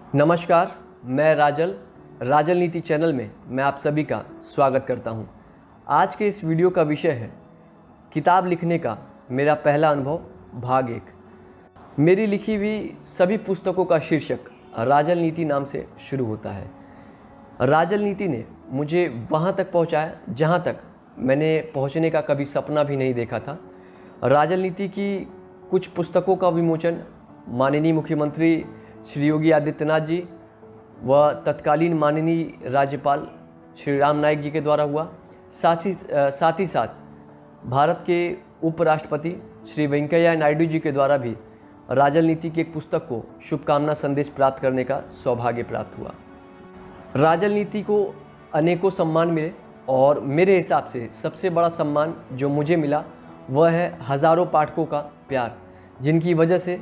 नमस्कार, मैं राजल नीति चैनल में मैं आप सभी का स्वागत करता हूं। आज के इस वीडियो का विषय है किताब लिखने का मेरा पहला अनुभव भाग 1। मेरी लिखी हुई सभी पुस्तकों का शीर्षक राजल नीति नाम से शुरू होता है। राजल नीति ने मुझे वहां तक पहुंचाया जहां तक मैंने पहुंचने का कभी सपना भी नहीं देखा था। राजल नीति की कुछ पुस्तकों का विमोचन माननीय मुख्यमंत्री श्री योगी आदित्यनाथ जी व तत्कालीन माननीय राज्यपाल श्री राम नाईक जी के द्वारा हुआ। साथ ही साथ भारत के उपराष्ट्रपति श्री वेंकैया नायडू जी के द्वारा भी राजल नीति की एक पुस्तक को शुभकामना संदेश प्राप्त करने का सौभाग्य प्राप्त हुआ। राजल नीति को अनेकों सम्मान मिले और मेरे हिसाब से सबसे बड़ा सम्मान जो मुझे मिला वह है हज़ारों पाठकों का प्यार, जिनकी वजह से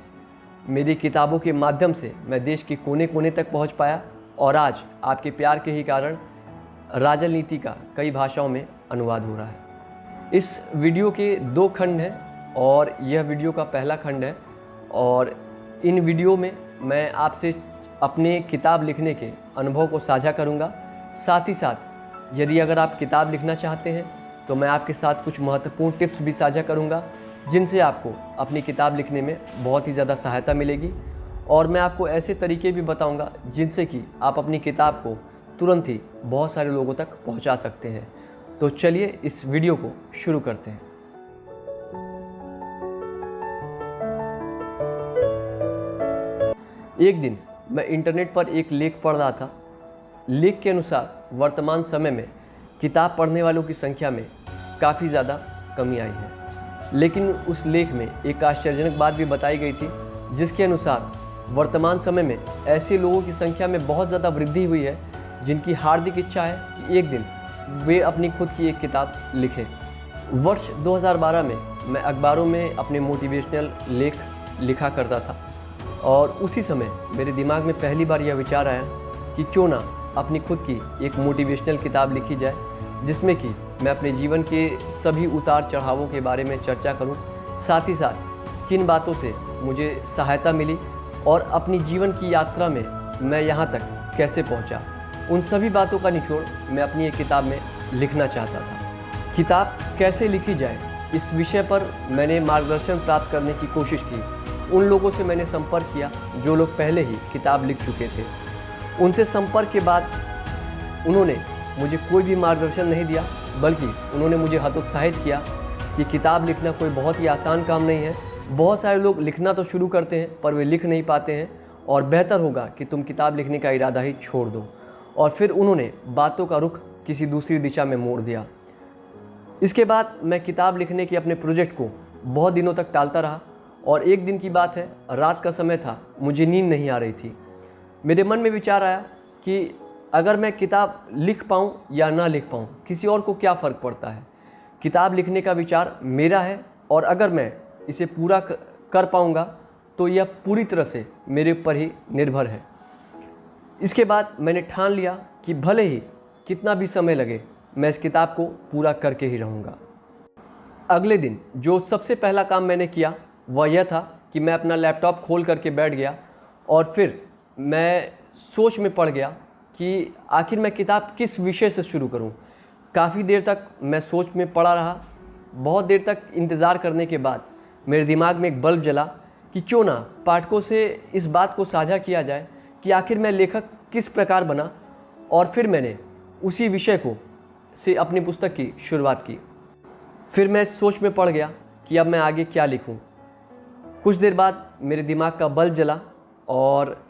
मेरी किताबों के माध्यम से मैं देश के कोने कोने तक पहुंच पाया और आज आपके प्यार के ही कारण राजल नीति का कई भाषाओं में अनुवाद हो रहा है। इस वीडियो के 2 खंड हैं और यह वीडियो का पहला खंड है और इन वीडियो में मैं आपसे अपने किताब लिखने के अनुभव को साझा करूंगा। साथ ही साथ यदि अगर आप किताब लिखना चाहते हैं तो मैं आपके साथ कुछ महत्वपूर्ण टिप्स भी साझा करूंगा जिनसे आपको अपनी किताब लिखने में बहुत ही ज़्यादा सहायता मिलेगी। और मैं आपको ऐसे तरीके भी बताऊंगा जिनसे कि आप अपनी किताब को तुरंत ही बहुत सारे लोगों तक पहुंचा सकते हैं। तो चलिए इस वीडियो को शुरू करते हैं। एक दिन मैं इंटरनेट पर एक लेख पढ़ रहा था। लेख के अनुसार वर्तमान समय में किताब पढ़ने वालों की संख्या में काफ़ी ज़्यादा कमी आई है, लेकिन उस लेख में एक आश्चर्यजनक बात भी बताई गई थी जिसके अनुसार वर्तमान समय में ऐसे लोगों की संख्या में बहुत ज़्यादा वृद्धि हुई है जिनकी हार्दिक इच्छा है कि एक दिन वे अपनी खुद की एक किताब लिखें। वर्ष 2012 में मैं अखबारों में अपने मोटिवेशनल लेख लिखा करता था और उसी समय मेरे दिमाग में पहली बार यह विचार आया कि क्यों ना अपनी खुद की एक मोटिवेशनल किताब लिखी जाए जिसमें कि मैं अपने जीवन के सभी उतार चढ़ावों के बारे में चर्चा करूं, साथ ही साथ किन बातों से मुझे सहायता मिली और अपनी जीवन की यात्रा में मैं यहाँ तक कैसे पहुँचा, उन सभी बातों का निचोड़ मैं अपनी एक किताब में लिखना चाहता था। किताब कैसे लिखी जाए इस विषय पर मैंने मार्गदर्शन प्राप्त करने की कोशिश की। उन लोगों से मैंने संपर्क किया जो लोग पहले ही किताब लिख चुके थे। उनसे संपर्क के बाद उन्होंने मुझे कोई भी मार्गदर्शन नहीं दिया, बल्कि उन्होंने मुझे हतोत्साहित किया कि किताब लिखना कोई बहुत ही आसान काम नहीं है। बहुत सारे लोग लिखना तो शुरू करते हैं पर वे लिख नहीं पाते हैं और बेहतर होगा कि तुम किताब लिखने का इरादा ही छोड़ दो। और फिर उन्होंने बातों का रुख किसी दूसरी दिशा में मोड़ दिया। इसके बाद मैं किताब लिखने के अपने प्रोजेक्ट को बहुत दिनों तक टालता रहा और एक दिन की बात है, रात का समय था, मुझे नींद नहीं आ रही थी। मेरे मन में विचार आया कि अगर मैं किताब लिख पाऊँ या ना लिख पाऊँ, किसी और को क्या फ़र्क पड़ता है। किताब लिखने का विचार मेरा है और अगर मैं इसे पूरा कर पाऊँगा तो यह पूरी तरह से मेरे ऊपर ही निर्भर है। इसके बाद मैंने ठान लिया कि भले ही कितना भी समय लगे मैं इस किताब को पूरा करके ही रहूँगा। अगले दिन जो सबसे पहला काम मैंने किया वह यह था कि मैं अपना लैपटॉप खोल करके बैठ गया और फिर मैं सोच में पड़ गया कि आखिर मैं किताब किस विषय से शुरू करूं। काफ़ी देर तक मैं सोच में पड़ा रहा। बहुत देर तक इंतज़ार करने के बाद मेरे दिमाग में एक बल्ब जला कि क्यों ना पाठकों से इस बात को साझा किया जाए कि आखिर मैं लेखक किस प्रकार बना। और फिर मैंने उसी विषय को से अपनी पुस्तक की शुरुआत की। फिर मैं सोच में पड़ गया कि अब मैं आगे क्या लिखूं। कुछ देर बाद मेरे दिमाग का बल्ब जला और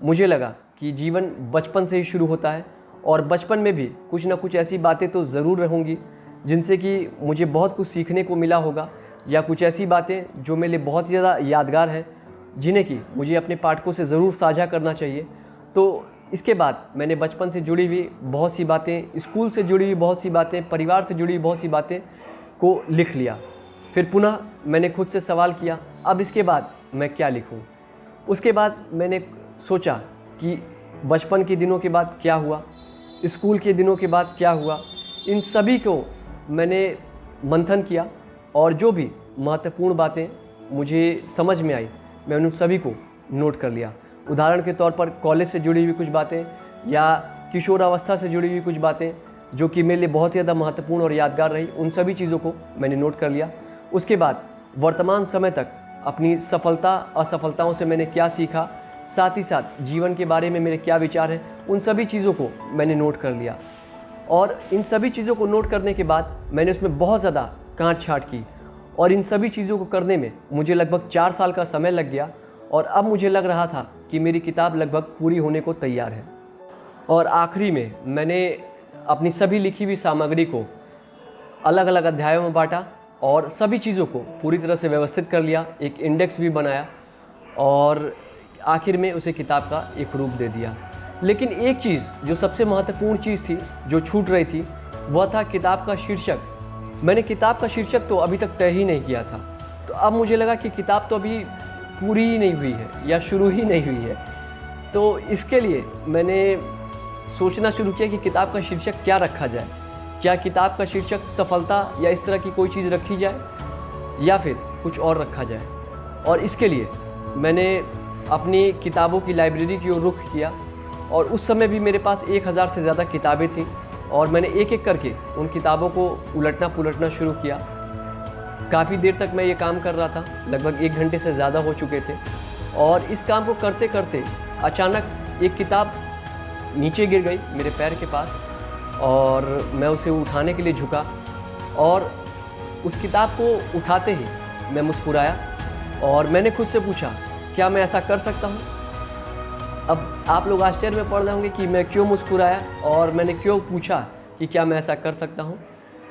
मुझे लगा कि जीवन बचपन से ही शुरू होता है और बचपन में भी कुछ ना कुछ ऐसी बातें तो ज़रूर रहूँगी जिनसे कि मुझे बहुत कुछ सीखने को मिला होगा, या कुछ ऐसी बातें जो मेरे लिए बहुत ही ज़्यादा यादगार हैं जिन्हें कि मुझे अपने पाठकों से ज़रूर साझा करना चाहिए। तो इसके बाद मैंने बचपन से जुड़ी हुई बहुत सी बातें, स्कूल से जुड़ी हुई बहुत सी बातें, परिवार से जुड़ी हुई बहुत सी बातें को लिख लिया। फिर पुनः मैंने खुद से सवाल किया, अब इसके बाद मैं क्या लिखूँ। उसके बाद मैंने सोचा कि बचपन के दिनों के बाद क्या हुआ, स्कूल के दिनों के बाद क्या हुआ, इन सभी को मैंने मंथन किया और जो भी महत्वपूर्ण बातें मुझे समझ में आई मैं उन सभी को नोट कर लिया। उदाहरण के तौर पर कॉलेज से जुड़ी हुई कुछ बातें या किशोरावस्था से जुड़ी हुई कुछ बातें जो कि मेरे लिए बहुत ही ज़्यादा महत्वपूर्ण और यादगार रही, उन सभी चीज़ों को मैंने नोट कर लिया। उसके बाद वर्तमान समय तक अपनी सफलता असफलताओं से मैंने क्या सीखा, साथ ही साथ जीवन के बारे में मेरे क्या विचार हैं, उन सभी चीज़ों को मैंने नोट कर लिया। और इन सभी चीज़ों को नोट करने के बाद मैंने उसमें बहुत ज़्यादा काट छाँट की और इन सभी चीज़ों को करने में मुझे लगभग 4 साल का समय लग गया। और अब मुझे लग रहा था कि मेरी किताब लगभग पूरी होने को तैयार है। और आखिरी में मैंने अपनी सभी लिखी हुई सामग्री को अलग अलग अध्यायों में बांटा और सभी चीज़ों को पूरी तरह से व्यवस्थित कर लिया, एक इंडेक्स भी बनाया और आखिर में उसे किताब का एक रूप दे दिया। लेकिन एक चीज़ जो सबसे महत्वपूर्ण चीज़ थी जो छूट रही थी वह था किताब का शीर्षक। मैंने किताब का शीर्षक तो अभी तक तय ही नहीं किया था। तो अब मुझे लगा कि किताब तो अभी पूरी ही नहीं हुई है या शुरू ही नहीं हुई है। तो इसके लिए मैंने सोचना शुरू किया कि किताब का शीर्षक क्या रखा जाए। क्या किताब का शीर्षक सफलता या इस तरह की कोई चीज़ रखी जाए या फिर कुछ और रखा जाए। और इसके लिए मैंने अपनी किताबों की लाइब्रेरी की ओर रुख किया और उस समय भी मेरे पास 1000 से ज़्यादा किताबें थीं और मैंने एक एक करके उन किताबों को उलटना पुलटना शुरू किया। काफ़ी देर तक मैं ये काम कर रहा था, लगभग 1 घंटे से ज़्यादा हो चुके थे। और इस काम को करते करते अचानक एक किताब नीचे गिर गई मेरे पैर के पास और मैं उसे उठाने के लिए झुका और उस किताब को उठाते ही मैं मुस्कुराया और मैंने खुद से पूछा, क्या मैं ऐसा कर सकता हूँ? अब आप लोग आश्चर्य में पड़ रहे होंगे कि मैं क्यों मुस्कुराया और मैंने क्यों पूछा कि क्या मैं ऐसा कर सकता हूँ।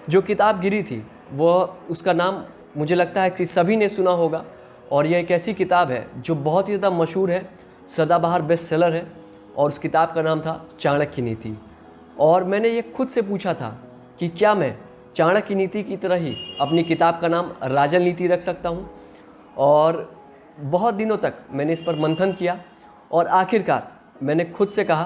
जो किताब गिरी थी वह, उसका नाम मुझे लगता है कि सभी ने सुना होगा और यह एक ऐसी किताब है जो बहुत ही ज़्यादा मशहूर है, सदाबहार बेस्ट सेलर है और उस किताब का नाम था चाणक्य नीति। और मैंने ये खुद से पूछा था कि क्या मैं चाणक्य नीति की तरह ही अपनी किताब का नाम राजनीति रख सकता हूँ। और बहुत दिनों तक मैंने इस पर मंथन किया और आखिरकार मैंने खुद से कहा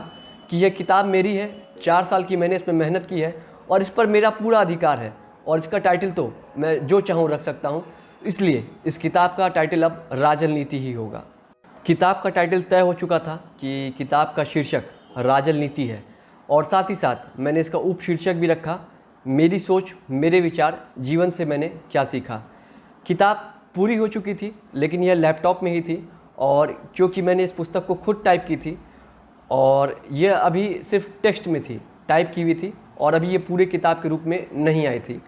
कि यह किताब मेरी है, 4 साल की मैंने इसमें मेहनत की है और इस पर मेरा पूरा अधिकार है और इसका टाइटल तो मैं जो चाहूँ रख सकता हूँ। इसलिए इस किताब का टाइटल अब राजनीति ही होगा। किताब का टाइटल तय हो चुका था कि किताब का शीर्षक राजनीति है और साथ ही साथ मैंने इसका उपशीर्षक भी रखा, मेरी सोच मेरे विचार जीवन से मैंने क्या सीखा। किताब पूरी हो चुकी थी लेकिन यह लैपटॉप में ही थी और क्योंकि मैंने इस पुस्तक को खुद टाइप की थी और यह अभी सिर्फ टेक्स्ट में थी, टाइप की हुई थी और अभी ये पूरे किताब के रूप में नहीं आई थी।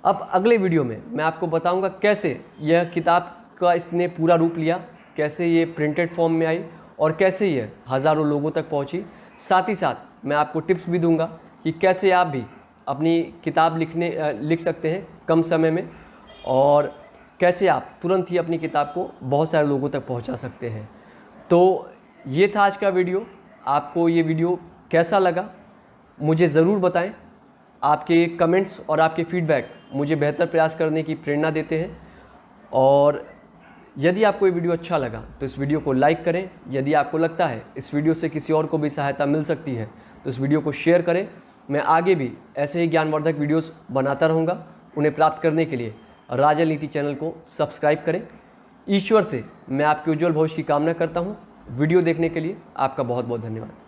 अब अगले वीडियो में मैं आपको बताऊंगा कैसे यह किताब का इसने पूरा रूप लिया, कैसे ये प्रिंटेड फॉर्म में आई और कैसे ये हज़ारों लोगों तक पहुंची। साथ ही साथ मैं आपको टिप्स भी दूंगा कि कैसे आप भी अपनी किताब लिख सकते हैं कम समय में और कैसे आप तुरंत ही अपनी किताब को बहुत सारे लोगों तक पहुंचा सकते हैं। तो ये था आज का वीडियो। आपको ये वीडियो कैसा लगा मुझे ज़रूर बताएं। आपके कमेंट्स और आपके फीडबैक मुझे बेहतर प्रयास करने की प्रेरणा देते हैं। और यदि आपको ये वीडियो अच्छा लगा तो इस वीडियो को लाइक करें। यदि आपको लगता है इस वीडियो से किसी और को भी सहायता मिल सकती है तो इस वीडियो को शेयर करें। मैं आगे भी ऐसे ही ज्ञानवर्धक वीडियोस बनाता रहूँगा। उन्हें प्राप्त करने के लिए राजनीति चैनल को सब्सक्राइब करें। ईश्वर से मैं आपके उज्जवल भविष्य की कामना करता हूँ। वीडियो देखने के लिए आपका बहुत बहुत धन्यवाद।